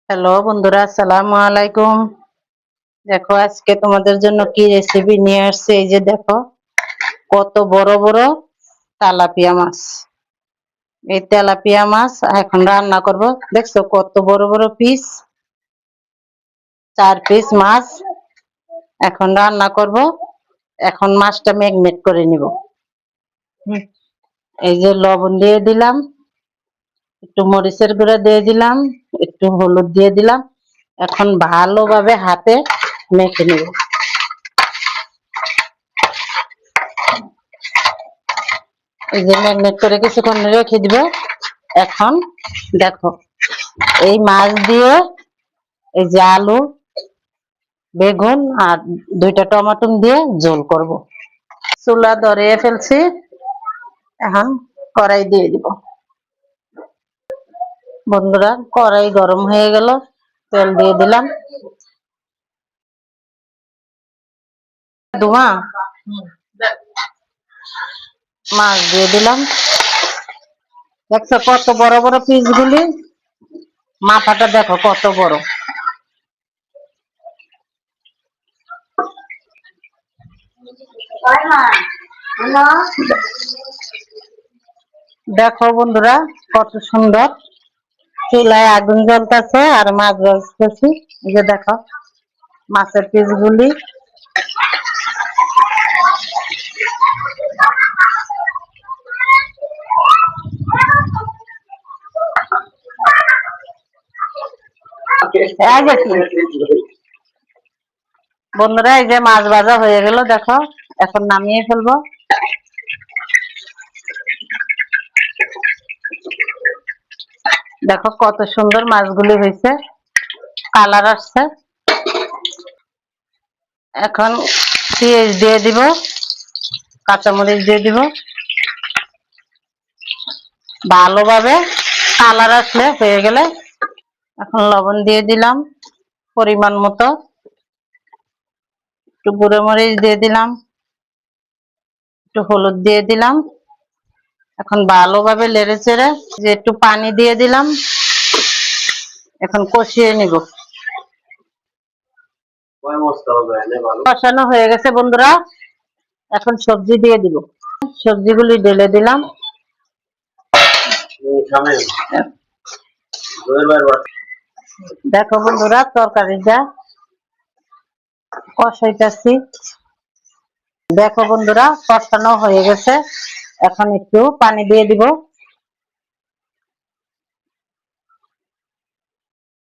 Hello বন্ধুরা, আসসালামু আলাইকুম। দেখো আজকে তোমাদের জন্য কি রেসিপি নিয়ে আসছে। এই যে দেখো কত বড় বড় তেলাপিয়া মাছ। এই তেলাপিয়া মাছ এখন রান্না করব। দেখছো কত বড় বড় পিস, 4 পিস মাছ এখন রান্না করব। এখন মাছটা ম্যারিনেট করে নিব। এই যে লবণ দিয়ে দিলাম, একটু মরিচের গুঁড়া দিয়ে দিলাম, একটু হলুদ দিয়ে দিলাম। এখন ভালোভাবে হাতে মেখে নিব। এই যে ম্যারিনেট করে কিছুক্ষণ রেখে দিব। এখন দেখো এই মাছ দিয়ে এই যে আলু, বেগুন আর 2টা টমেটো দিয়ে ঝোল করব। চুলা ধরিয়ে ফেলছি, এখন কড়াই দিয়ে দিব। বন্ধুরা, কড়াই গরম হয়ে গেল, তেল দিয়ে দিলাম। ধোঁয়া মাছ দিয়ে দিলাম। দেখছো কত বড় বড় পিস গুলি, মাথাটা দেখো কত বড়। দেখো বন্ধুরা কত সুন্দর চুলায় আগুন জ্বলতেছে আর মাছ ভাজতেছি। এই যে দেখো মাছের পিস গুলি। বন্ধুরা এই যে মাছ ভাজা হয়ে গেল, দেখো এখন নামিয়ে ফেলবো। দেখো কত সুন্দর মাছগুলি হয়েছে, কালার আসছে। এখন পেঁয়াজ দিয়ে দিব, কাঁচামরিচ দিয়ে দিব। ভালোভাবে কালার আসলে হয়ে গেলে এখন লবণ দিয়ে দিলাম পরিমাণ মতো, একটু গুঁড়ো মরিচ দিয়ে দিলাম, একটু হলুদ দিয়ে দিলাম। এখন ভালোভাবে নেড়ে চেড়ে যে একটু পানি দিয়ে দিলাম। এখন কষিয়ে নিব। কষানো হয়ে গেছে বন্ধুরা, এখন সবজি দিয়ে দিব। সবজিগুলি ঢেলে দিলাম। দেখো বন্ধুরা তরকারিটা কষাইতেছি। দেখো বন্ধুরা কষানো হয়ে গেছে, এখন একটু পানি দিয়ে দিব।